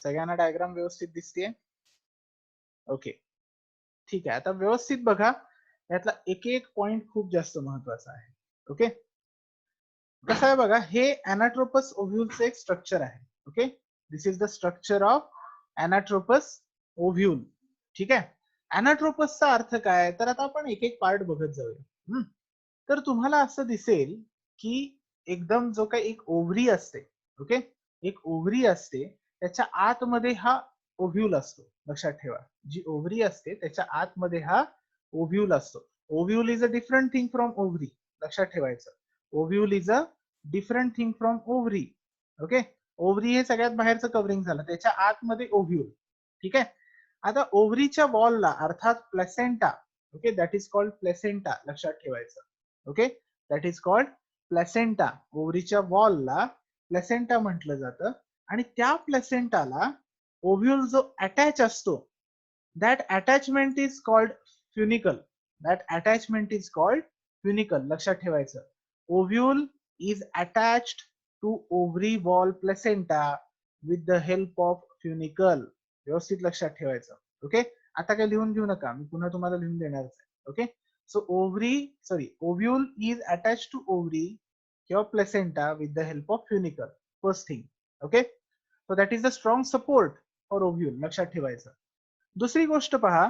सगळ्यांना डायग्राम व्यवस्थित दिसतेय? ओके, ठीक आहे. आता व्यवस्थित बघा, यातला एक एक पॉइंट खूप जास्त महत्वाचा आहे. ओके, कसं आहे बघा, हे अनाट्रोपस ओव्ह्यूलचं एक स्ट्रक्चर आहे. Okay, this is the structure of anatropous ovule. ठीक आहे, अनाट्रोपसचा अर्थ काय, तर आता आपण एक एक पार्ट बघत जाऊया. तर तुम्हाला असं दिसेल की एकदम जो काही एक ओव्हरी असते, ओके, एक ओव्हरी असते, त्याच्या आतमध्ये हा ओव्ह्यूल असतो. लक्षात ठेवा, जी ओव्हरी असते त्याच्या आतमध्ये हा ओव्ह्यूल असतो. Ovule is a different thing from ovary. लक्षात ठेवायचं, ovule is a different thing from ovary. Okay, ovary हे सगळ्यात बाहेरचं कव्हरिंग झालं, त्याच्या आतमध्ये ओव्ह्यूल. ठीक आहे, आता ओव्हरीच्या वॉलला अर्थात placenta, okay, that is called placenta. लक्षात ठेवायचं, okay, that is called placenta. ओव्हरीच्या वॉलला प्लेसेंटा म्हटलं जातं. आणि त्या प्लेसेंटाला ओव्ह्यूल जो अटॅच असतो, that attachment is called funicle. That attachment is called funicle. लक्षात ठेवायचं, ovule is attached to ovary wall placenta with the help of funicle. व्यवस्थित लक्षात ठेवायचं. ओके, आता काय लिहून घेऊ नका, मी पुन्हा तुम्हाला लिहून देणारच आहे. Okay, so ovule is attached to ovary or placenta with the help of funicle. First thing, okay, so that is the strong support for ovule. लक्षात ठेवायचं. दुसरी गोष्ट पहा,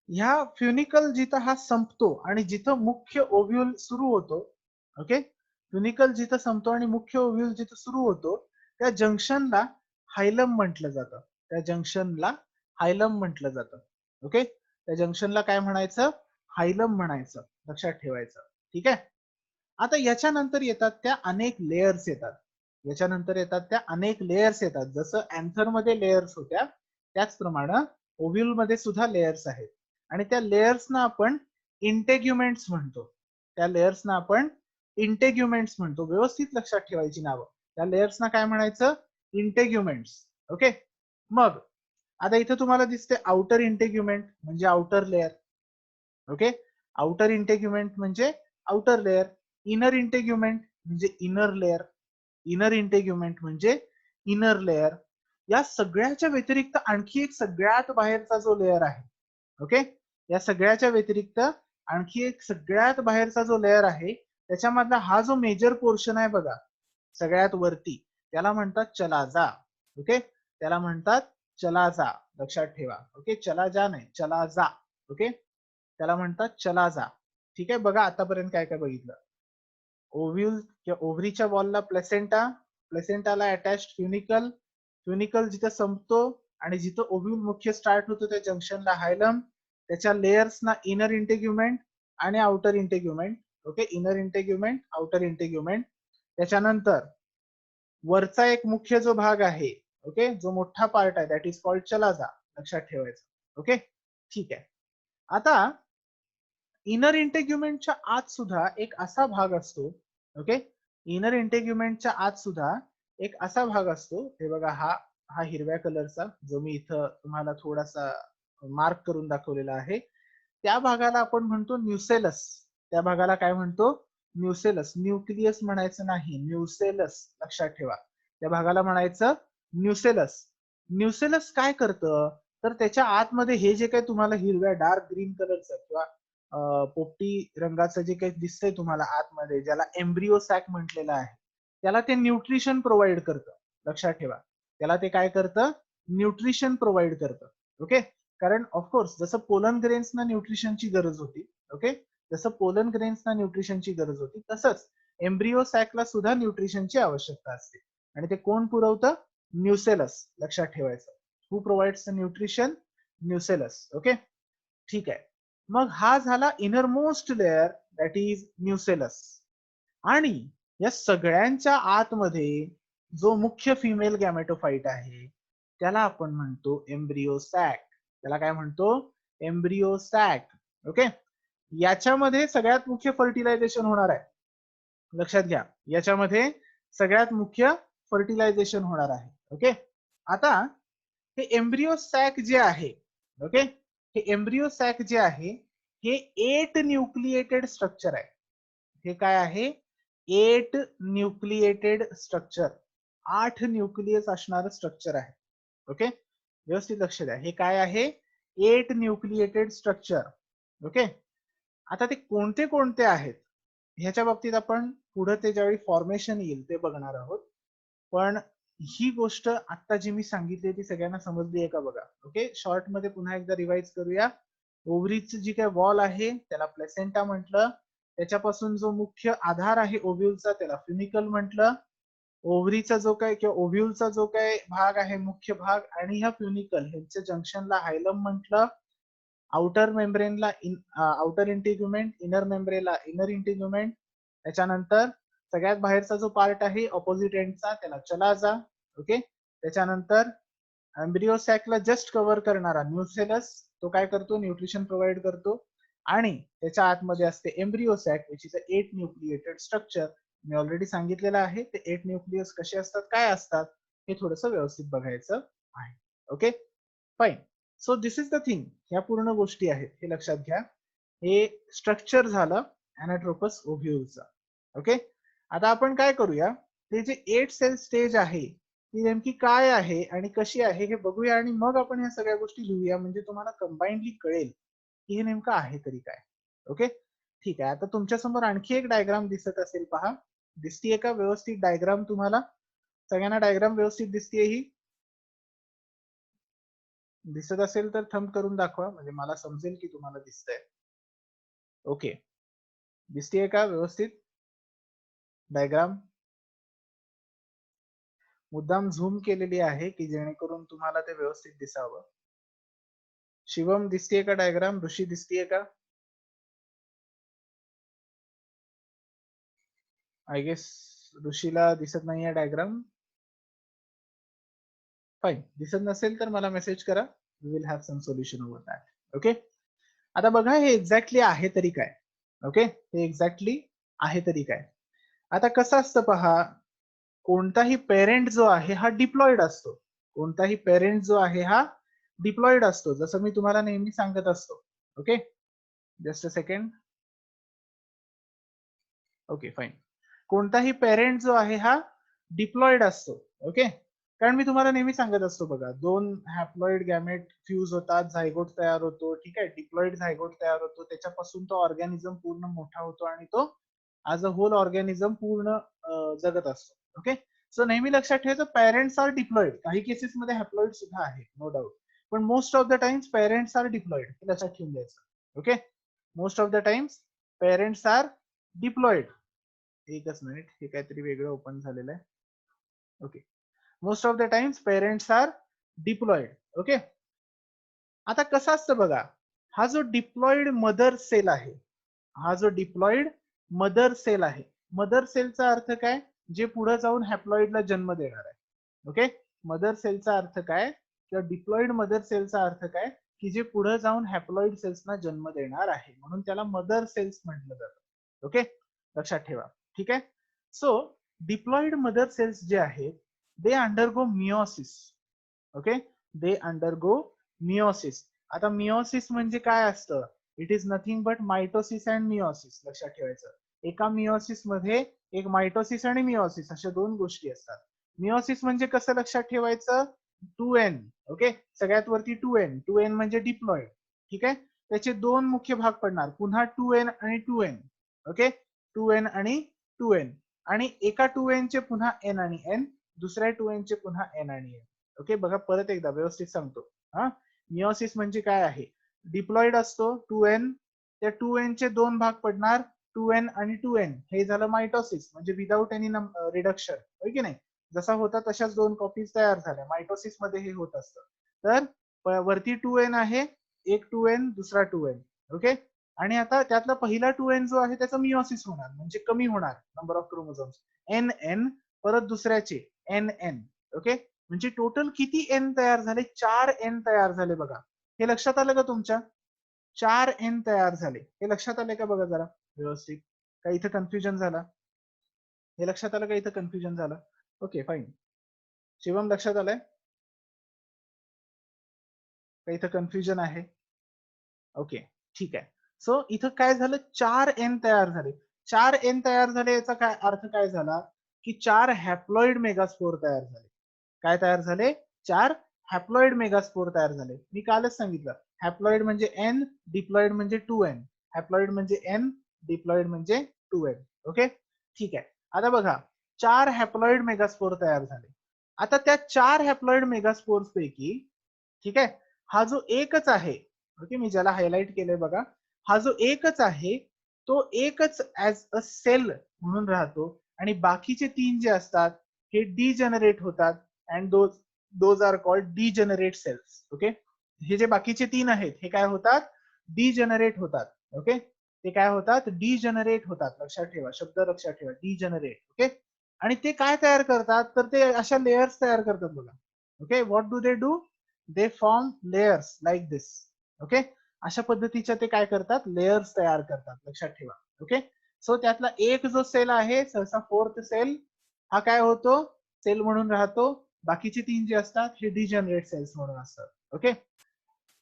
ह्या फ्युनिकल जिथं हा संपतो आणि जिथं मुख्य ओव्ह्यूल सुरू होतो, ओके, फ्युनिकल जिथं संपतो आणि मुख्य ओव्ह्यूल जिथं सुरू होतो, त्या जंक्शनला हायलम म्हटलं जातं. त्या जंक्शनला हायलम म्हटलं जातं. ओके, त्या जंक्शनला काय म्हणायचं, हायलम म्हणायचं. लक्षात ठेवायचं. ठीक आहे, आता याच्यानंतर येतात त्या अनेक लेयर्स येतात. याच्यानंतर येतात त्या अनेक लेयर्स येतात. जसं अँथर मध्ये लेयर्स होत्या, त्याचप्रमाणे ओव्ह्यूल मध्ये सुद्धा लेयर्स आहेत. आणि त्या लेयर्सना आपण इंटेग्युमेंट्स म्हणतो. त्या लेयर्सना आपण इंटेग्युमेंट्स म्हणतो. व्यवस्थित लक्षात ठेवायची नावं. त्या लेयर्सना काय म्हणायचं, इंटेग्युमेंट्स. ओके, मग आता इथे तुम्हाला दिसते आउटर इंटेग्युमेंट म्हणजे आउटर लेयर. ओके, आउटर इंटेग्युमेंट म्हणजे आउटर लेयर. इनर इंटेग्युमेंट म्हणजे इनर लेयर. इनर इंटेग्युमेंट म्हणजे इनर लेयर. या सगळ्याच्या व्यतिरिक्त आणखी एक सगळ्यात बाहेरचा जो लेयर आहे, ओके, या सगळ्याच्या व्यतिरिक्त आणखी एक सगळ्यात बाहेरचा जो लेयर आहे, त्याच्यामधला हा जो मेजर पोर्शन आहे बघा सगळ्यात वरती, त्याला म्हणतात चलाजा. ओके, त्याला म्हणतात चलाजा. लक्षात ठेवा. ओके, चला जा नाही, चला जा. ओके, त्याला म्हणतात चलाजा. ठीक आहे, बघा आतापर्यंत काय काय बघितलं. ओव्ह्यूल किंवा ओव्हरीच्या वॉलला प्लेसेंटा, प्लेसेंटाला अटॅच्ड फ्युनिकल, फ्युनिकल जिथे संपतो आणि जिथे ओव्ह्यूल मुख्य स्टार्ट होतो त्या जंक्शनला हायलम, त्याच्या लेयर्सना इनर इंटेग्युमेंट आणि outer integument. Okay, inner integument, outer integument. त्याच्यानंतर वरचा एक मुख्य जो भाग आहे, ओके, जो मोठा पार्ट आहे, दॅट इज कॉल्ड चलाजा. लक्षात ठेवायचं. ओके, ठीक आहे. आता इनर इंटेग्युमेंटच्या आत सुद्धा एक असा भाग असतो. ओके, इनर इंटेग्युमेंटच्या आत सुद्धा एक असा भाग असतो. हे बघा, हा हा हिरव्या कलरचा जो मी इथं तुम्हाला थोडासा मार्क करून दाखवलेला आहे, त्या भागाला आपण म्हणतो न्यूसेलस. त्या भागाला काय म्हणतो, न्यूसेलस. न्यूक्लियस म्हणायचं नाही, न्यूसेलस. लक्षात ठेवा, त्या भागाला म्हणायचं न्यूसेलस. न्यूसेलस काय करतं, तर त्याच्या आतमध्ये हे जे काही तुम्हाला हिरव्या डार्क ग्रीन कलरचं किंवा पोपटी रंगाचं जे काही दिसतंय तुम्हाला आतमध्ये, ज्याला एम्ब्रिओ सॅक म्हटलेलं आहे, त्याला ते न्यूट्रिशन प्रोव्हाइड करतं. लक्षात ठेवा, त्याला ते काय करतं, न्यूट्रिशन प्रोव्हाइड करतं. ओके, कारण ऑफकोर्स जसं पोलन ग्रेन्सना न्यूट्रिशनची गरज होती, ओके, जसं पोलन ग्रेन्सना न्यूट्रिशनची गरज होती, तसंच एम्ब्रिओ सॅकला सुद्धा न्यूट्रिशनची आवश्यकता असते. आणि ते कोण पुरवतं, न्यूसेलस. लक्षात ठेवायचं, who provides the nutrition, nucellus. Okay, ठीक आहे. मग हा झाला innermost layer, that is nucellus. आणि या सगळ्यांच्या आतमध्ये जो मुख्य फिमेल गॅमेटोफाइट आहे, त्याला आपण म्हणतो एम्ब्रिओ सॅक. त्याला काय म्हणतो, एम्ब्रिओ सॅक. ओके, याच्यामध्ये सगळ्यात मुख्य फर्टिलायझेशन होणार आहे. लक्षात घ्या, याच्यामध्ये सगळ्यात मुख्य फर्टिलायझेशन होणार आहे. ओके, आता हे एम्ब्रिओ सॅक जे आहे, ओके, हे एम्ब्रिओ सॅक जे आहे, हे 8 न्यूक्लिएटेड स्ट्रक्चर आहे. हे काय आहे, 8 न्यूक्लिएटेड स्ट्रक्चर. 8 न्यूक्लियस असणारं स्ट्रक्चर आहे. ओके, व्यवस्थित लक्ष द्या. हे काय आहे? 8 न्यूक्लिएटेड स्ट्रक्चर. ओके, आता ते कोणते कोणते आहेत ह्याच्या बाबतीत आपण पुढे ते ज्यावेळी फॉर्मेशन येईल ते बघणार आहोत. पण ही गोष्ट आता जी मी सांगितली ती सगळ्यांना समजली आहे का बघा. ओके, शॉर्ट मध्ये पुन्हा एकदा रिवाइज करूया. ओव्हरीची जी काय वॉल आहे त्याला प्लेसेंटा म्हटलं. त्याच्यापासून जो मुख्य आधार आहे ओव्ह्यूलचा त्याला फ्युनिकल म्हटलं. ओव्हरीचा जो काय किंवा ओव्ह्यूलचा जो काय भाग आहे मुख्य भाग आणि ह्या फ्युनिकल ह्यांच्या जंक्शनला हायलम म्हटलं. आउटर मेम्ब्रेनला आउटर इंटिग्युमेंट, इनर मेम्ब्रेनला इनर इंटिग्युमेंट. त्याच्यानंतर सगळ्यात बाहेरचा जो पार्ट आहे ऑपोजिट एंडचा त्याला चलाजा. ओके, त्याच्यानंतर एम्ब्रिओ सॅकला जस्ट कव्हर करणारा न्यूसेलस तो काय करतो? न्यूट्रिशन प्रोव्हाइड करतो. आणि त्याच्या आतमध्ये असते embryo sac which is a 8 nucleated structure. मी ऑलरेडी सांगितलेलं आहे ते 8 न्यूक्लियस कसे असतात, काय असतात हे थोडंसं व्यवस्थित बघायचं आहे. Okay, fine. So this is the thing. ह्या पूर्ण गोष्टी आहेत हे लक्षात घ्या. हे स्ट्रक्चर झालं अॅनाट्रोपस ओव्ह्यूलचं. ओके, आता आपण काय करूया, ते जे 8 सेल स्टेज आहे ती नेमकी काय आहे आणि कशी आहे हे बघूया आणि मग आपण ह्या सगळ्या गोष्टी लिहूया, म्हणजे तुम्हाला कंबाइंडली कळेल की हे नेमकं आहे तरी काय. ओके, ठीक आहे. आता तुमच्या समोर आणखी एक डायग्राम दिसत असेल, पहा. दिसतीये का व्यवस्थित डायग्राम तुम्हाला? सगळ्यांना डायग्राम व्यवस्थित दिसतीये ही? दिसत असेल तर थंब करून दाखवा, म्हणजे मला समजेल की तुम्हाला दिसतंय. ओके, दिसतीये का व्यवस्थित डायग्राम? मुद्दाम झूम केलेली आहे की जेणेकरून तुम्हाला ते व्यवस्थित दिसावं. शिवम दिसतीये का डायग्राम? ऋषी दिसतीये का? आय गेस ऋषीला दिसत नाहीये डायग्राम. फाईन, दिसत नसेल तर मला मेसेज करा. We will have some solution over that. Okay, आता बघा हे एक्झॅक्टली आहे तरी काय. ओके, हे एक्झॅक्टली आहे तरी काय. आता कसं असतं पहा, कोणताही पेरेंट जो आहे हा डिप्लॉइड असतो. कोणताही पेरेंट जो आहे हा डिप्लॉइड असतो, जसं मी तुम्हाला नेहमी सांगत असतो. Okay, just a second. Okay, fine. कोणताही पेरेंट जो आहे हा डिप्लॉइड असतो. ओके, कारण मी तुम्हाला नेहमी सांगत असतो बघा, दोन हॅप्लॉइड गॅमेट फ्यूज होतात, झायगोट तयार होतो. ठीक आहे, डिप्लॉइड झायगोट तयार होतो, त्याच्यापासून तो ऑर्गॅनिझम पूर्ण मोठा होतो आणि तो ॲज अ होल ऑर्गॅनिझम पूर्ण जगत असतो. ओके, सो नेहमी लक्षात ठेवायचं पेरेंट्स आर डिप्लॉइड. काही केसेस मध्ये हॅप्लॉइड सुद्धा आहे, नो डाऊट, पण most of the times parents are diploid, हे लक्षात ठेवून द्यायचं. Okay, most of the times parents are diploid. एकच मिनिट, हे काहीतरी वेगळं ओपन झालेलं आहे. Okay, most of the times parents are diploid. Okay, आता कसं असतं बघा, हा जो डिप्लॉइड मदर सेल आहे, हा जो डिप्लॉइड मदर सेल आहे, मदर सेलचा अर्थ काय? जे पुढे जाऊन हॅप्लॉइडला जन्म देणार आहे. ओके, मदर सेलचा अर्थ काय किंवा डिप्लॉइड मदर सेलचा अर्थ काय, की जे पुढे जाऊन हॅप्लॉइड सेल्सना जन्म देणार आहे, म्हणून त्याला मदर सेल्स म्हटलं जातं. ओके, लक्षात ठेवा. ठीक आहे, सो डिप्लॉइड मदर सेल्स जे आहेत they undergo meiosis. Okay, they undergo meiosis. आता मिओसिस म्हणजे काय असतं? It is nothing but mitosis and meiosis. लक्षात ठेवायचं, एका मिओसिस मध्ये एक मायटोसिस आणि मिओसिस अशा दोन गोष्टी असतात. मिओसिस म्हणजे कसं लक्षात ठेवायचं? 2n. ओके, सगळ्यात वरती 2n. 2n म्हणजे डिप्लॉइड. ठीक आहे, त्याचे दोन मुख्य भाग पडणार, पुन्हा 2n आणि 2n. ओके, 2n आणि 2n, आणि एका 2n चे पुन्हा n आणि n, दुसऱ्या 2n चे पुन्हा n आणि n. ओके, बघा परत एकदा व्यवस्थित सांगतो. हा, मिओसिस म्हणजे काय आहे? डिप्लॉइड असतो 2n, त्या 2n चे दोन भाग पडणार, 2n आणि 2n. हे झालं मायटोसिस, म्हणजे विदाउट एनी रिडक्शन, होय की नाही? जसा होता तशाच दोन कॉपीज तयार झाल्या. मायटोसिस मध्ये हे होत असतं. तर वरती 2n आहे, एक 2n, दुसरा 2n. ओके, आणि आता त्यातला पहिला 2n जो आहे त्याचा मिओसिस होणार, म्हणजे कमी होणार नंबर ऑफ क्रोमोझोम्स, nn. परत दुसऱ्याचे nn. ओके, म्हणजे टोटल किती n तयार झाले? 4n तयार झाले बघा. हे लक्षात आलं का तुमच्या? 4n तयार झाले, हे लक्षात आले का बघा जरा व्यवस्थित? का इथं कन्फ्युजन झालं? हे लक्षात आलं का इथं कन्फ्युजन झालं? Okay, fine. शिवम लक्षात आलंय का इथं कन्फ्युजन आहे? ओके, ठीक आहे. सो इथं काय झालं? 4n तयार झाले. 4n तयार झाले याचा काय अर्थ काय झाला? की 4 हॅप्लॉइड मेगास्पोर तयार झाले. काय तयार झाले? 4 हॅप्लॉइड मेगास्पोर तयार झाले. मी कालच सांगितलं, हॅप्लॉइड म्हणजे एन, डिप्लॉइड म्हणजे 2n. हॅप्लॉइड म्हणजे एन, डिप्लॉइड म्हणजे 2n. ओके, ठीक आहे. आता बघा, 4 हॅप्लॉइड मेगास्पोर तयार झाले. आता त्या 4 हॅप्लॉइड मेगास्पोर्स पैकी, ठीक आहे, हा जो एकच आहे, ओके, मी ज्याला हायलाइट केलंय बघा, हा जो एकच आहे तो एकच ऍज अ सेल म्हणून राहतो आणि बाकीचे 3 जे असतात हे डिजनरेट होतात and those are called degenerate cells. Okay, हे जे बाकीचे 3 आहेत हे काय होतात? डिजनरेट होतात. ओके, ते काय होतात? डिजनरेट होतात. लक्षात ठेवा, शब्द लक्षात ठेवा, डिजनरेट. ओके, आणि ते काय तयार करतात? तर ते अशा लेयर्स तयार करतात बघा. Okay, what do they do? They form layers like this. Okay, अशा पद्धतीच्या ते काय करतात? लेयर्स तयार करतात. लक्षात ठेवा. ओके, सो त्यातला एक जो सेल आहे, सहसा फोर्थ सेल, हा काय होतो? सेल म्हणून राहतो. बाकीचे 3 जे असतात हे डिजनरेट सेल्स म्हणून असतात. ओके,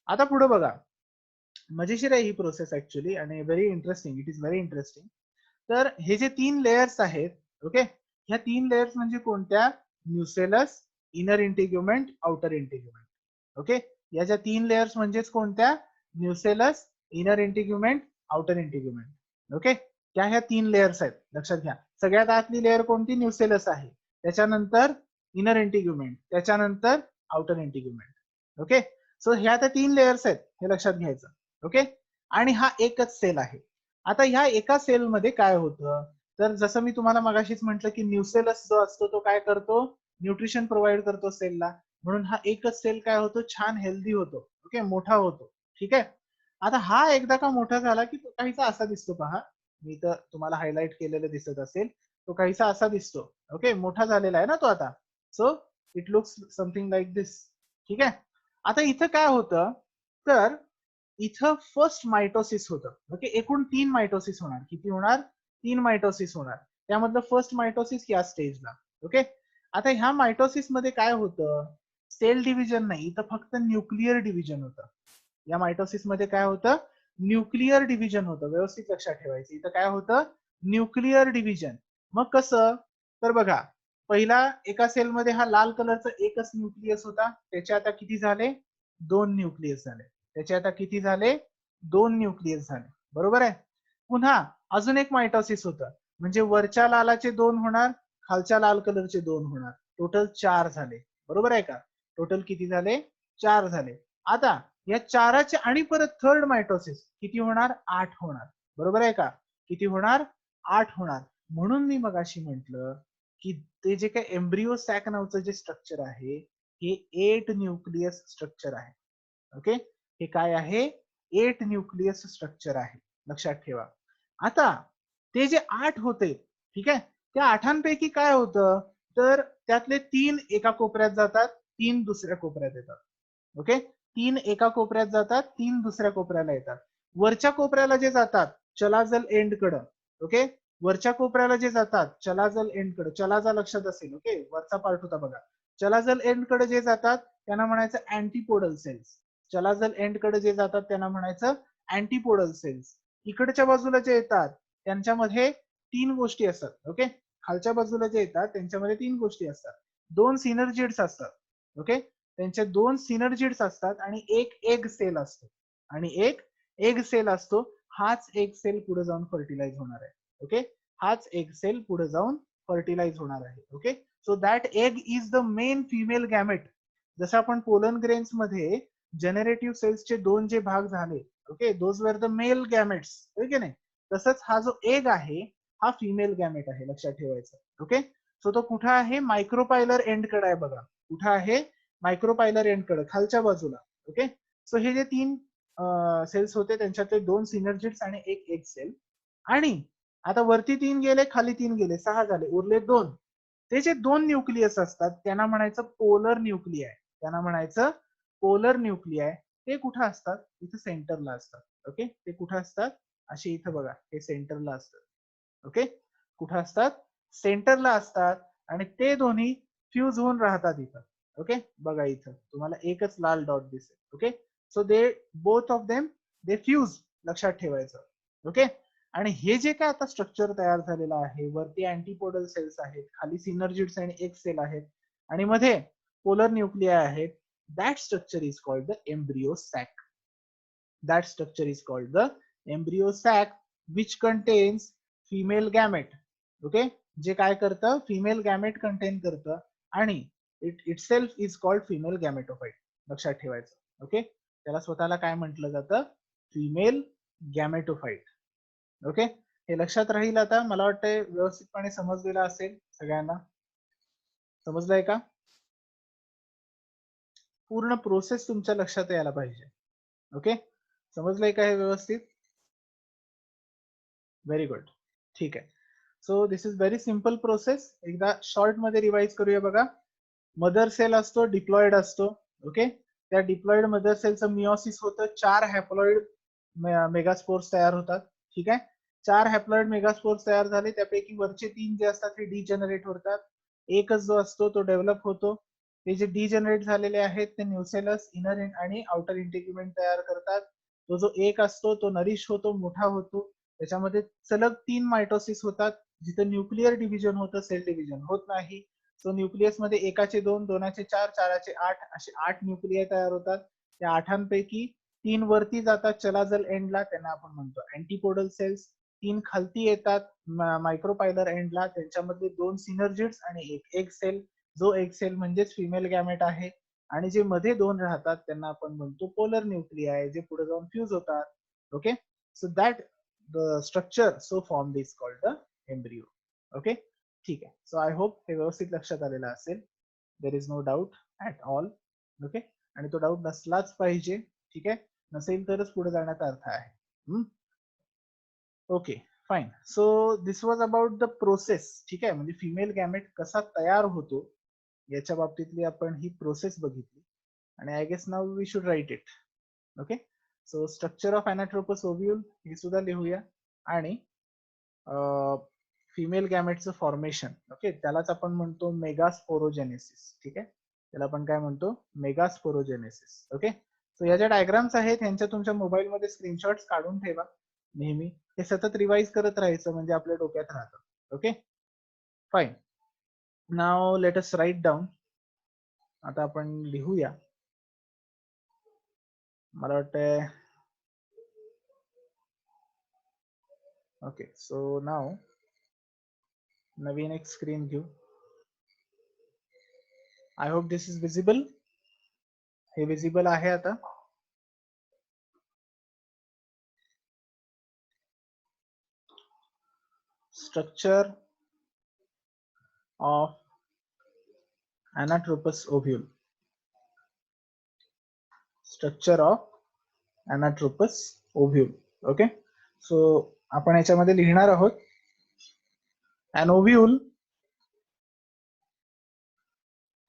आता पुढे बघा, मजेशीर आहे ही प्रोसेस ऍक्च्युली आणि very interesting. It is very interesting. तर हे जे 3 लेयर्स आहेत, ओके, ह्या 3 लेयर्स म्हणजे कोणत्या? Nucellus, inner integument, outer integument. Okay, या ज्या 3 लेयर्स म्हणजेच कोणत्या? Nucellus, inner integument, outer integument. Okay, त्या ह्या 3 लेयर्स आहेत. लक्षात घ्या, सगळ्यात आतली लेयर कोणती? न्यूसेलस आहे, त्याच्यानंतर इनर इंटिग्युमेंट, त्याच्यानंतर आउटर इंटिग्युमेंट. ओके, सो ह्या त्या 3 लेयर्स आहेत, हे लक्षात घ्यायचं. ओके, आणि हा एकच सेल आहे. आता ह्या एका सेलमध्ये काय होतं? तर जसं मी तुम्हाला मगाशीच म्हटलं की न्यूसेलस जो असतो तो काय करतो? न्यूट्रिशन प्रोव्हाइड करतो सेलला. म्हणून हा एकच सेल काय होतो? छान हेल्दी होतो. ओके, मोठा होतो. ठीक आहे, आता हा एकदा का मोठा झाला की तो काहीसा असा दिसतो पहा. मी तर तुम्हाला हायलाइट केलेलं दिसत असेल, तो काहीसा असा दिसतो. ओके, मोठा झालेला आहे ना तो आता. So it looks something like this. ठीक आहे, आता इथं काय होतं? तर इथं फर्स्ट मायटोसिस होतं. ओके, एकूण 3 मायटोसिस होणार. किती होणार? 3 मायटोसिस होणार. त्यामधलं फर्स्ट मायटोसिस या स्टेजला. ओके, आता ह्या मायटोसिस मध्ये काय होतं? सेल डिव्हिजन नाही, इथं फक्त न्यूक्लिअर डिव्हिजन होतं. या मायटोसिस मध्ये काय होतं? न्यूक्लिअर डिव्हिजन होतं. व्यवस्थित लक्षात ठेवायचं, इथं काय होतं? Nuclear division. मग कसं? तर बघा, पहिला एका सेलमध्ये हा लाल कलरचा एकच न्यूक्लियस होता, त्याचे आता किती झाले? 2 न्यूक्लियस झाले. त्याचे आता किती झाले? 2 न्यूक्लियस झाले. बरोबर आहे. पुन्हा अजून एक मायटोसिस होतं, म्हणजे वरच्या लालाचे 2 होणार, खालच्या लाल कलरचे 2 होणार, टोटल 4 झाले. बरोबर आहे का? टोटल किती झाले? 4 झाले. आता या 4चे आणि परत थर्ड मायटोसिस किती होणार? 8 होणार. बरोबर आहे का? किती होणार? 8 होणार. म्हणून मी मगाशी म्हटलं की ते जे काही एम्ब्रिओ सॅक नावाचं जे स्ट्रक्चर आहे हे 8 न्यूक्लियस स्ट्रक्चर आहे. ओके, हे काय आहे? 8 न्यूक्लियस स्ट्रक्चर आहे. लक्षात ठेवा. आता ते जे 8 होते, ठीक आहे, त्या 8 काय होतं? तर त्यातले 3 एका कोपऱ्यात जातात, 3 दुसऱ्या कोपऱ्यात येतात. ओके, 3 एका कोपऱ्यात जातात, 3 दुसऱ्या कोपऱ्याला येतात. वरच्या कोपऱ्याला जे जातात चलाजल एंड कडं, ओके, वरच्या कोपऱ्याला जे जातात चलाजल एंड कडं, चलाजा लक्षात असेल. ओके, वरचा पार्ट होता बघा. चलाजल एंड कडे जे जातात त्यांना म्हणायचं अँटीपोडल सेल्स. चलाजल एंड कडे जे जातात त्यांना म्हणायचं अँटीपोडल सेल्स. इकडच्या बाजूला जे येतात त्यांच्यामध्ये 3 गोष्टी असतात. ओके, खालच्या बाजूला जे येतात त्यांच्यामध्ये 3 गोष्टी असतात. 2 सिनर्जिड्स असतात. ओके, त्यांचे 2 सिनर्जिड्स असतात आणि एक एग सेल असतो. आणि एक एग सेल असतो. हाच एग सेल पुढे जाऊन फर्टिलाइज होणार आहे. ओके, हाच एग सेल पुढे जाऊन फर्टिलाइज होणार आहे. Okay, so that egg is the main female gamete. जसं आपण पोलन ग्रेन्स मध्ये जनरेटिव्ह सेल्सचे 2 जे भाग झाले, okay, those were the male gametes, okay नाही, तसंच हा जो एग आहे हा फिमेल गॅमेट आहे. लक्षात ठेवायचं. ओके, सो तो कुठं आहे? मायक्रोपायलर एंड कडे आहे बघा. कुठं आहे? मायक्रोपायलर एंड कडे, खालच्या बाजूला. ओके, सो हे जे 3 सेल्स होते त्यांच्यातले 2 सिनर्जिड्स आणि एक एग सेल. आणि आता वरती 3 गेले, खाली 3 गेले, 6 झाले, उरले 2. ते जे 2 न्यूक्लियस असतात त्यांना म्हणायचं पोलर न्यूक्लियाय. त्यांना म्हणायचं पोलर न्यूक्लियाय. ते कुठं असतात? इथे सेंटरला असतात. ओके, ते कुठं असतात? असे इथं बघा, हे सेंटरला असतात. ओके, कुठं असतात? सेंटरला असतात आणि ते दोन्ही फ्यूज होऊन राहतात इथं. ओके, बघा इथं तुम्हाला एकच लाल डॉट दिसेल. Okay, so they both of them they fuse. लक्षात ठेवायचं. ओके, आणि हे जे काय आता स्ट्रक्चर तयार झालेलं आहे, वरती अँटीपोडल सेल्स आहेत, खाली सिनर्जिड्स आणि एक सेल आहेत, आणि मध्ये पोलर न्यूक्लिया आहेत, that structure is called the embryo sac. That structure is called the embryo sac, which contains female gamete. Okay, जे काय करतं, फिमेल गॅमेट कंटेन करतं, आणि it itself is called female gametophyte. लक्षात ठेवायचं. ओके, त्याला स्वतःला काय म्हटलं जातं, फिमेल गॅमेटोफाइट. ओके, हे लक्षात राहील. आता मला वाटतंय व्यवस्थितपणे समजलेलं असेल सगळ्यांना. समजलंय का? पूर्ण प्रोसेस तुमच्या लक्षात यायला पाहिजे. ओके, समजलंय का हे व्यवस्थित? Very good. ठीक आहे. So this is very simple process. एकदा शॉर्ट मध्ये रिवाइज करूया बघा. मदर सेल असतो, डिप्लॉइड असतो. ओके, त्या डिप्लॉइड मदर सेलचं मिओसिस होतं, 4 हॅप्लॉइड मेगास्पोर्स तयार होतात. ठीक आहे, 4 हॅप्लॉइड मेगास्पोर्स तयार झाले, त्यापैकी वरचे 3 जे असतात ते डिजनरेट होतात. एकच जो असतो तो डेव्हलप होतो. ते जे डिजनरेट झालेले आहेत ते न्यूसेलस, इनर आणि आउटर इंटिग्युमेंट तयार करतात. तो जो एक असतो तो नरिश होतो, मोठा होतो. त्याच्यामध्ये सलग 3 मायटोसिस होतात, जिथे न्यूक्लिअर डिव्हिजन होतं, सेल डिव्हिजन होत नाही. सो न्यूक्लियस मध्ये एकाचे 2, दोनाचे 4, चाराचे 8 असे 8 न्यूक्लिया तयार होतात. त्या 8पैकी 3 वरती जातात चलाजल एंडला, त्यांना आपण म्हणतो अँटीपोडल सेल्स. 3 खालती येतात मायक्रोपायलर एंडला, त्यांच्यामध्ये 2 सिनर्जिड्स आणि एक सेल. जो एक सेल म्हणजेच फिमेल गॅमेट आहे. आणि जे मध्ये 2 राहतात त्यांना आपण म्हणतो पोलर न्यूक्लियाय, जे पुढे जाऊन फ्यूज होतात. Okay, so that the structure so formed is called the embryo. Okay, ठीक आहे. सो आय होप हे व्यवस्थित लक्षात आलेलं असेल. There is no doubt at all. Okay, आणि तो डाऊट नसलाच पाहिजे. ठीक आहे, नसेल तरच पुढे जाण्याचा अर्थ आहे. Okay, fine. So this was about the process. ठीक आहे, म्हणजे फिमेल गॅमेट कसा तयार होतो याच्या बाबतीतली आपण ही प्रोसेस बघितली. आणि I guess now we should write it. Okay, so structure of anatropous ovule हे सुद्धा लिहूया. आणि फिमेल गॅमेटचं फॉर्मेशन, ओके, त्यालाच आपण म्हणतो मेगास्पोरोजेनेसिस. ठीक आहे, त्याला आपण काय म्हणतो, मेगास्पोरोजेनेसिस. ओके, सो या ज्या डायग्राम्स आहेत ह्यांच्या तुमच्या मोबाईलमध्ये स्क्रीनशॉट्स काढून ठेवा नेहमी. हे सतत रिवाइज करत राहायचं, म्हणजे आपल्या डोक्यात राहतं. Okay, fine. Now let us write down. आता आपण लिहूया. मला वाटतंय. ओके, सो नाव नवीन एक स्क्रीन घेऊ. I hope this is visible. हे विजिबल आहे आता. Structure of anatropous ovule. Structure of anatropous ovule. Okay, so आपण याच्यामध्ये लिहिणार आहोत ॲन ओव्ह्यूल,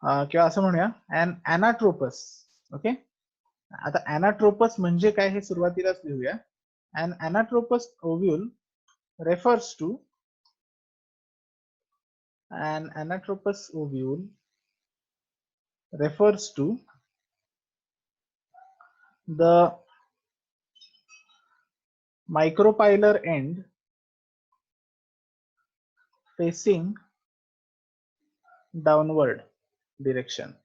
किंवा असं म्हणूया ॲन अॅनाट्रोपस. ओके, आता अॅनाट्रोपस म्हणजे काय हे सुरुवातीलाच लिहूया. An anatropous ovule refers to an anatropous ovule refers to the micropylar end facing downward direction.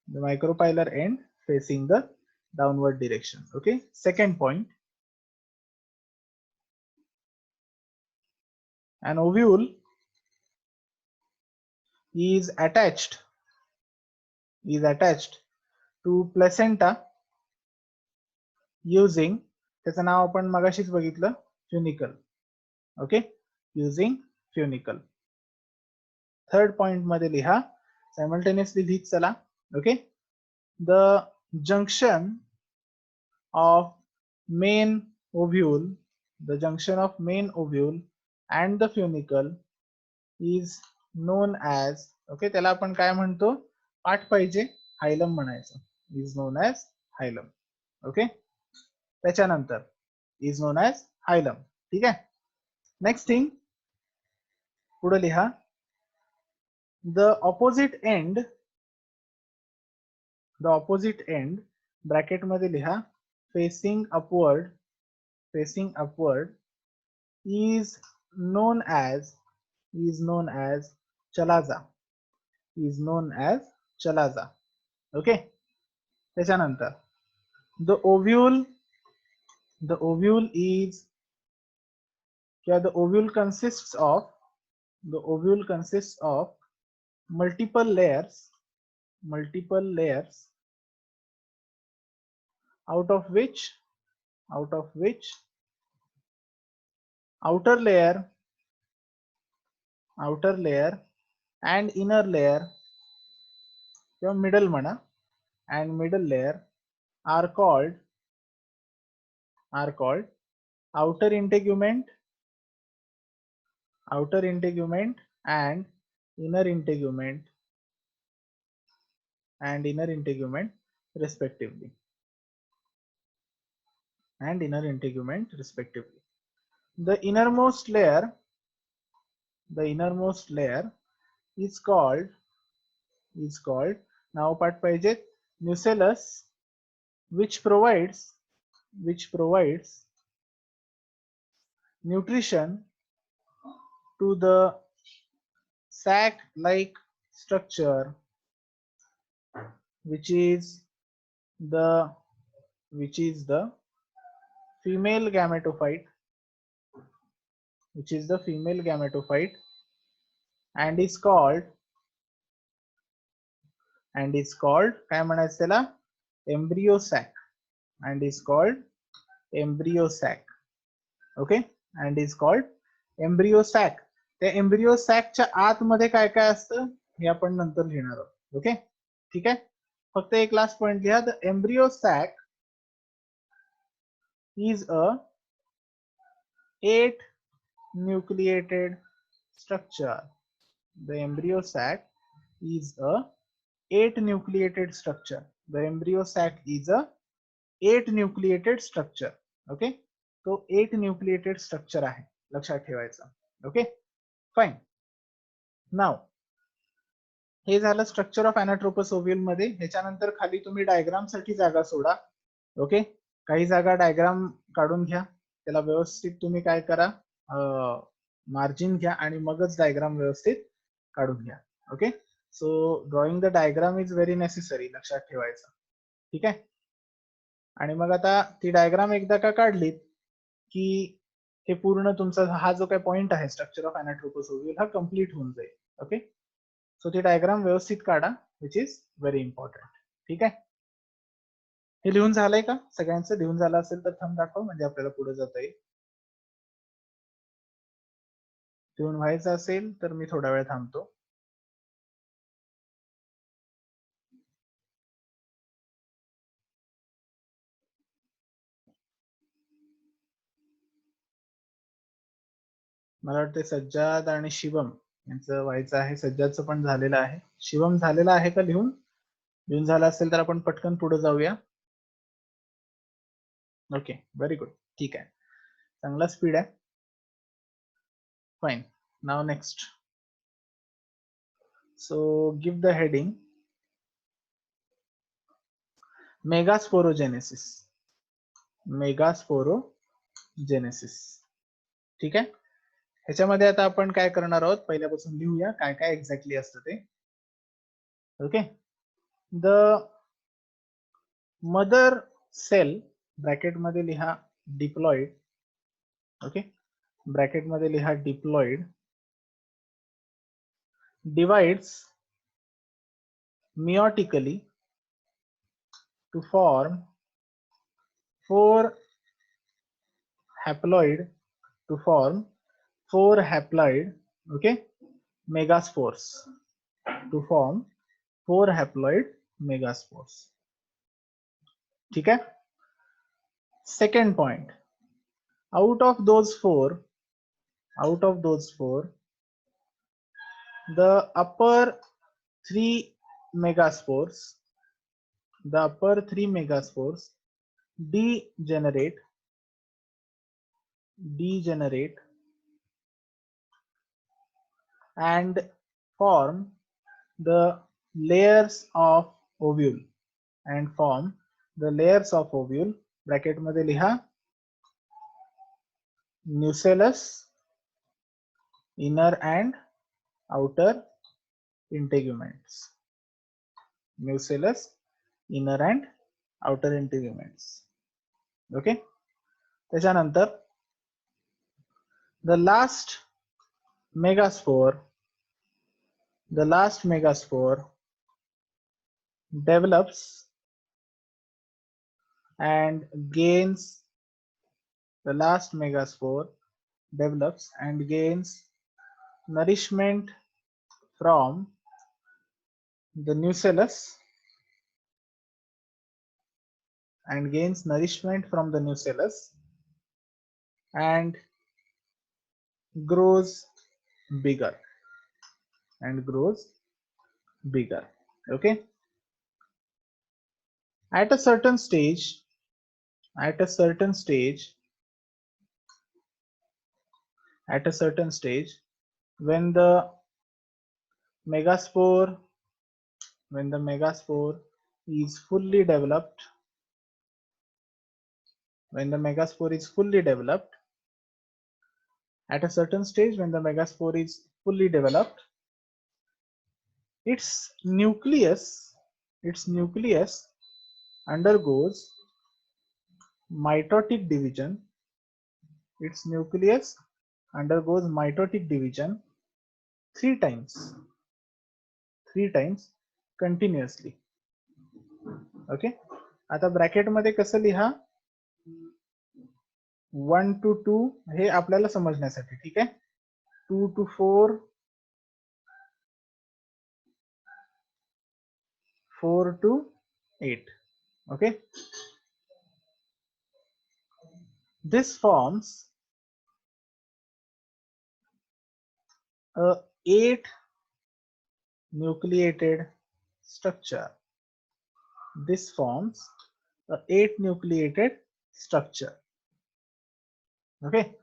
The micropylar end facing the downward direction. Okay, second point, an ovule is attached to placenta using, त्याचं नाव आपण मगाशीच बघितलं, funicle. Okay, using funicle. Third point मध्ये लिहा, simultaneously लिहित चला. Okay, the junction of main ovule, the junction of main ovule and the funicle is known as, okay, त्याला आपण काय म्हणतो, पाठ पाहिजे, हायलम म्हणायचं. Is known as hilum. Okay, त्याच्यानंतर इज नोन ॲज हायलम. ठीक आहे, नेक्स्ट थिंग पुढे लिहा, द ऑपोजिट एंड ब्रॅकेट मध्ये लिहा, facing upward facing upward is known as chalaza. Is known as chalaza. Okay. त्याच्यानंतर the ovule is the ovule consists of multiple layers out of which outer layer and inner layer किंवा middle म्हणा and middle layer are called outer integument and inner integument respectively. The innermost layer is called now part पाहिजे nucellus, which provides nutrition to the sac like structure, which is the female gametophyte, and is called काय म्हणायचं त्याला embryo sac, okay, and is called embryo sac. त्या embryo sac च्या आतमध्ये काय काय असतं हे आपण नंतर लिहिणार आहोत. ओके ठीक आहे. फक्त एक लास्ट पॉइंट लिहा. the embryo sac is a 8 nucleated structure. The embryo sac is a 8 nucleated structure. Okay. तो 8 nucleated structure आहे, लक्षात ठेवायचं. Okay fine. नाउ हे झालं स्ट्रक्चर ऑफ अॅनाट्रोपस ओव्ह्यूल मध्ये. ह्याच्यानंतर खाली तुम्ही डायग्राम साठी जागा सोडा. ओके. काही जागा डायग्राम काढून घ्या. त्याला व्यवस्थित तुम्ही काय करा, मार्जिन घ्या आणि मगच डायग्राम व्यवस्थित काढून घ्या. Okay. So drawing the diagram is very necessary, लक्षात ठेवायचं. ठीक आहे. आणि मग आता ती डायग्राम एकदा का काढलीत की हे पूर्ण तुमचा हा जो काही पॉइंट आहे स्ट्रक्चर ऑफ अॅनाट्रोपस ओव्ह्यूल हा कंप्लीट होऊन जाईल. ओके. सो ती डायग्राम व्यवस्थित काढा, विच इज व्हेरी इम्पॉर्टंट. ठीक आहे. हे लिहून झालंय का सगळ्यांचं? लिहून झालं असेल तर थंब दाखव, म्हणजे आपल्याला पुढे जाता येईल. लिहून व्हायचं असेल तर मी थोडा वेळ थांबतो. मला वाटतं सज्जाद आणि शिवम यांचं व्हायचं आहे. सज्जादचं पण झालेलं आहे. शिवम झालेलं आहे का लिहून? लिहून झालं असेल तर आपण पटकन पुढे जाऊया. Okay very good. ठीक आहे, चांगला स्पीड आहे. Fine. Now next. So give the heading megasporogenesis. ठीक आहे. ह्याच्यामध्ये आता आपण काय करणार आहोत, पहिल्यापासून लिहूया काय काय एक्झॅक्टली असतं ते. Okay. The mother cell bracket मध्ये लिहा डिप्लॉइड. ओके. ब्रॅकेट मध्ये लिहा diploid divides meiotically to form 4 haploid okay megaspores, to form 4 haploid megaspores. ठीक है. Second point, out of those four the upper 3 megaspores degenerate and form the layers of ovule. Bracket मध्ये लिहा nucellus, inner and outer integuments. Nucellus, inner and outer integuments. Okay. त्याच्यानंतर the last megaspore develops and gains nourishment from the nucellus and grows bigger Okay. At a certain stage when the megaspore is fully developed, at a certain stage when the megaspore is fully developed, its nucleus undergoes mitotic division. Three times continuously. Okay. आता bracket मध्ये कसं लिहा 1 to 2 हे आपल्याला समजण्यासाठी. ठीक आहे. 2 to 4, 4 to 8. Okay. This forms a 8 nucleated structure. Okay.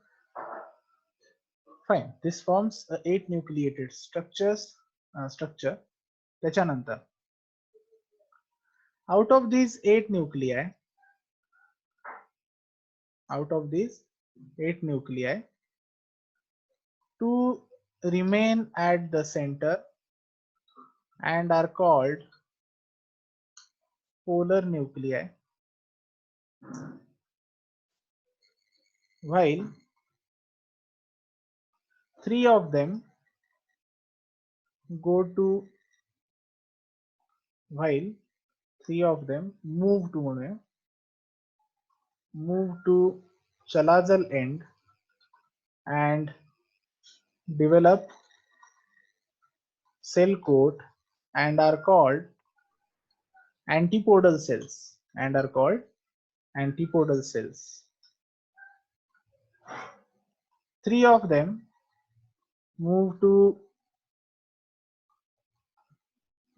Fine. This forms a 8 nucleated structure. त्याच्यानंतर out of these 8 nuclei, 2 remain at the center and are called polar nuclei, while 3 of them move to chalazal end and develop cell coat and are called antipodal cells. 3 of them move to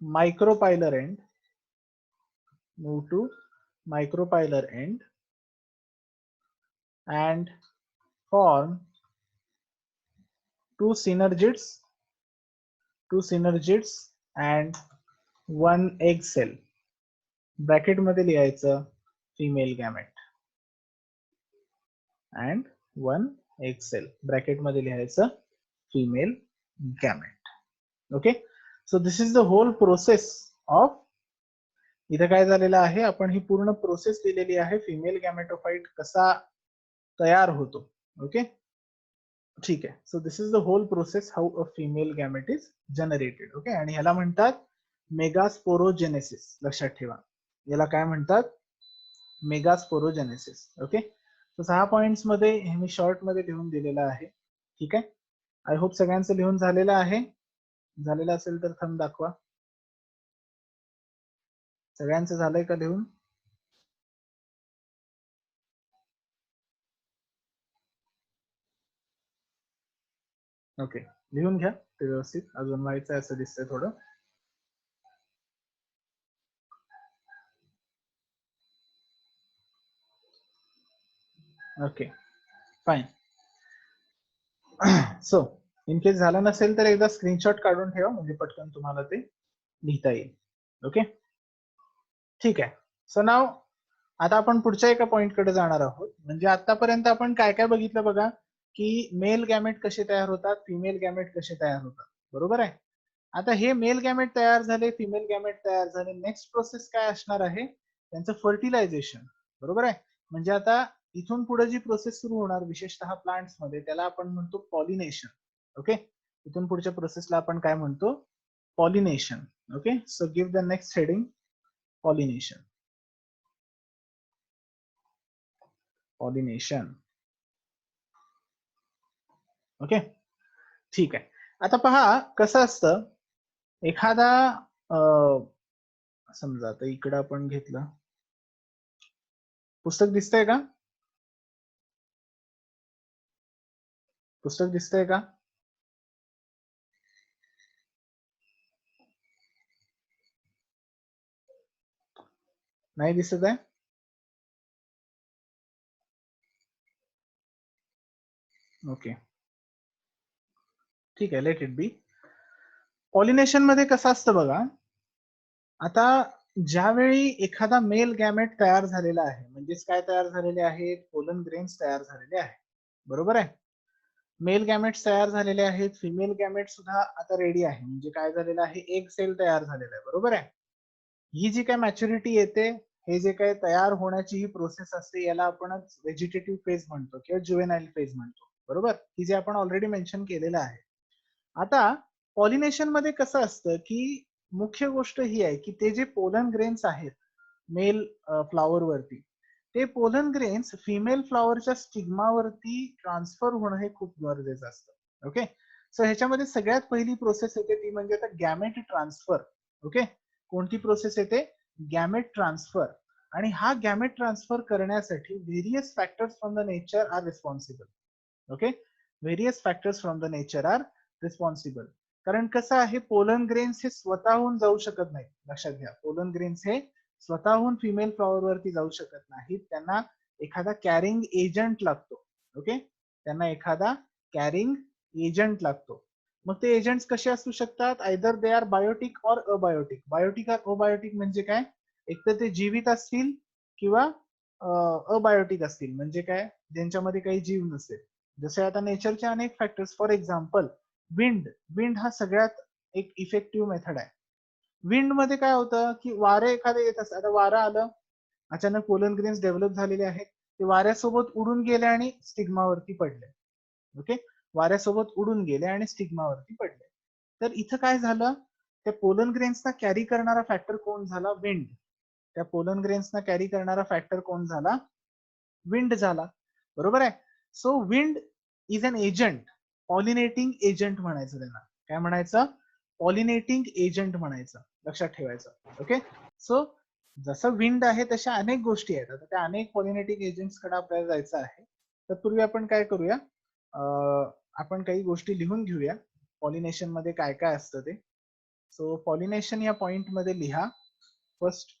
micropylar end and form 2 synergids and 1 egg cell. Bracket मध्ये लिहायचं female gamete and 1 egg cell. Bracket मध्ये लिहायचं female gamete. Okay. So this is the whole process of, इथे काय झालेलं आहे, आपण ही पूर्ण प्रोसेस दिलेली आहे फिमेल गॅमेटोफाइट कसा तयार होतो. ओके. ठीक आहे. So this is the whole process how a female gamete is generated. Okay. आणि ह्याला म्हणतात मेगास्पोरोजेनेसिस. लक्षात ठेवा, याला काय म्हणतात, मेगास्पोरोजेनेसिस. ओके. तर 6 पॉइंट्स मध्ये हे मी शॉर्ट मध्ये लिहून दिलेलं आहे. ठीक आहे. आय होप सगळ्यांचं लिहून झालेलं आहे. झालेलं असेल तर थंब दाखवा. सगळ्यांचं झालंय का लिहून? ओके. लिहून घ्या ते व्यवस्थित. अजून व्हायचं आहे असं दिसतंय थोडं. Okay. Fine. So in case झालं नसेल तर एकदा स्क्रीनशॉट काढून ठेवा, म्हणजे पटकन तुम्हाला ते लिहिता येईल. ओके. ठीक आहे. सो नाव आता आपण पुढच्या एका पॉइंट कडे जाणार आहोत. म्हणजे आतापर्यंत आपण काय काय बघितलं बघा. की मेल गॅमेट कसे तयार होतात, फिमेल गॅमेट कसे तयार होतात, बरोबर आहे. आता हे मेल गॅमेट तयार झाले, फिमेल गॅमेट तयार झाले, नेक्स्ट प्रोसेस काय असणार आहे, त्यांचं फर्टिलायझेशन, बरोबर आहे. म्हणजे आता इथून पुढे जी प्रोसेस सुरू होणार विशेषतः प्लांट्स मध्ये त्याला आपण म्हणतो पॉलिनेशन. ओके, इथून पुढच्या प्रोसेसला आपण काय म्हणतो, pollination. Okay, so give the next heading, pollination. Pollination. Okay, ठीक आहे. आता पहा कसं असतं, एखादा समजा आता इकडं आपण घेतलं, पुस्तक दिसतंय का, पुस्तक दिसतंय का, नाही दिसत आहे. ओके, ठीक आहे, लेट इट बी. पॉलिनेशन मध्ये कसं असतं बघा, आता ज्यावेळी एखादा मेल गॅमेट तयार झालेला आहे, म्हणजेच काय तयार झालेले आहेत, पोलन ग्रेन्स तयार झालेले आहेत, बरोबर आहे. मेल गॅमेट्स तयार झालेले आहेत, फिमेल गॅमेट सुद्धा आता रेडी आहे, म्हणजे काय झालेलं आहे, एक सेल तयार झालेला आहे, बरोबर आहे. ही जी काय मॅच्युरिटी येते, हे जे काय तयार होण्याची ही प्रोसेस असते, याला आपण व्हेजिटेटिव्ह फेज म्हणतो किंवा जुवेनाइल फेज म्हणतो, बरोबर, की जे आपण ऑलरेडी मेन्शन केलेलं आहे. आता पॉलिनेशन मध्ये कसं असतं की मुख्य गोष्ट ही आहे की ते जे पोलन ग्रेन्स आहेत मेल फ्लॉवर वरती, ते पोलन ग्रेन्स फिमेल फ्लॉवरच्या स्टिग्मावरती ट्रान्सफर होणं हे खूप गरजेचं असतं. ओके, सो ह्याच्यामध्ये सगळ्यात पहिली प्रोसेस येते ती म्हणजे आता गॅमेट ट्रान्सफर. ओके, कोणती प्रोसेस येते, गॅमेट ट्रान्सफर. आणि हा गॅमेट ट्रान्सफर करण्यासाठी various factors from the nature are responsible. Okay, various factors from the nature are responsible. कारण कसं आहे, पोलन ग्रेन्स हे स्वतःहून जाऊ शकत नाही, लक्षात घ्या, पोलन ग्रेन्स हे स्वतःहून फिमेल फ्लॉवर वरती जाऊ शकत नाहीत, त्यांना एखादा कॅरिंग एजंट लागतो. ओके, त्यांना एखादा कॅरिंग एजंट लागतो. मग ते एजंट्स कसे असू शकतात, आयदर दे आर बायोटिक और अबायोटिक. बायोटिक और अबायोटिक म्हणजे काय, एक तर ते जीवित असतील किंवा अबायोटिक असतील, म्हणजे काय, ज्यांच्यामध्ये काही जीव नसेल. जसे आता नेचरचे अनेक factors, for example wind. Wind हा सगळ्यात एक इफेक्टिव्ह मेथड आहे. विंड मध्ये काय होतं की वारे एखादे येत असतात, आता वारं आलं, अचानक पोलन ग्रेन्स डेव्हलप झालेले आहेत, ते वाऱ्यासोबत उडून गेले आणि स्टिग्मावरती पडले. ओके, वाऱ्यासोबत उडून गेले आणि स्टिग्मावरती पडले. तर इथं काय झालं, त्या पोलन ग्रेन्सना कॅरी करणारा फॅक्टर कोण झाला, विंड. त्या पोलन ग्रेन्सना कॅरी करणारा फॅक्टर कोण झाला, विंड झाला, बरोबर आहे. So wind is an agent, pollinating agent म्हणायचं त्यांना, काय म्हणायचं, पॉलिनेटिंग एजंट म्हणायचं, लक्षात ठेवायचं. ओके, सो जसं विंड आहे तशा अनेक गोष्टी आहेत, आता त्या अनेक पॉलिनेटिंग एजंट्स कडे आपल्याला जायचं आहे. तत्पूर्वी आपण काय करूया, आपण काही गोष्टी लिहून घेऊया, पॉलिनेशन मध्ये काय काय असतं ते. सो पॉलिनेशन या पॉइंट मध्ये लिहा फर्स्ट,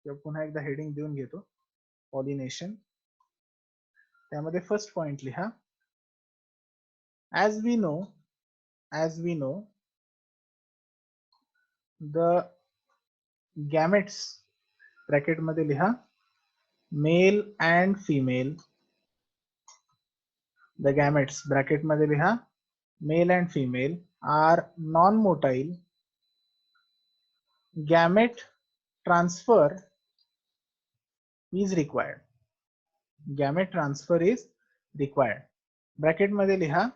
पुन्हा एकदा हेडिंग देऊन घेतो, पॉलिनेशन. त्यामध्ये फर्स्ट पॉइंट लिहा, as we know the gametes, bracket मध्ये लिहा, male and female, the gametes bracket मध्ये लिहा, male and female are non motile. Gamete transfer is required. Gamete transfer is required. Bracket मध्ये लिहा,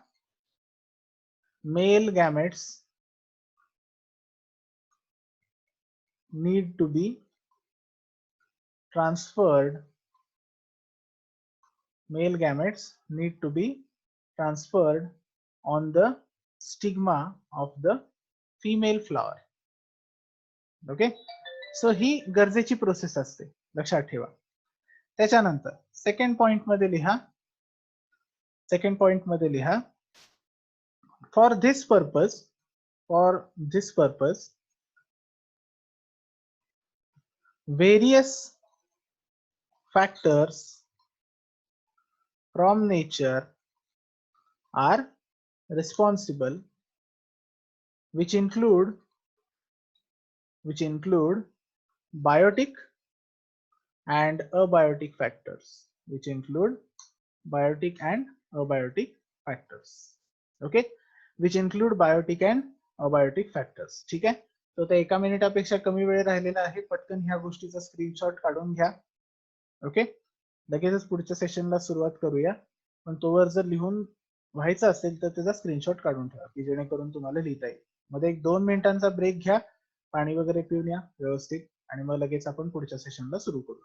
male gametes need to be transferred, male gametes need to be transferred on the stigma of the female flower. Okay, so ही गरजेची process असते, लक्षात ठेवा. त्याच्यानंतर second point मध्ये लिहा, सेकंड पॉइंट मध्ये लिहा, for this purpose various factors from nature are responsible, which include biotic and abiotic factors, which include biotic and abiotic factors. Okay, which include biotic and abiotic factors. ठीक आहे, तो त्या 1 मिनिटापेक्षा कमी वेळ राहिलेला आहे. पटकन ह्या गोष्टीचा स्क्रीनशॉट काढून घ्या. ओके, लगेचच पुढच्या सेशनला सुरुवात करूया. पण तोवर जर लिहून व्हायचं असेल तर त्याचा स्क्रीनशॉट काढून ठेवा की जेणेकरून तुम्हाला लिहिता येईल. मध्ये एक 2 मिनिटांचा ब्रेक घ्या, पाणी वगैरे पिऊन या व्यवस्थित, आणि मग लगेच आपण पुढच्या सेशनला सुरू करू.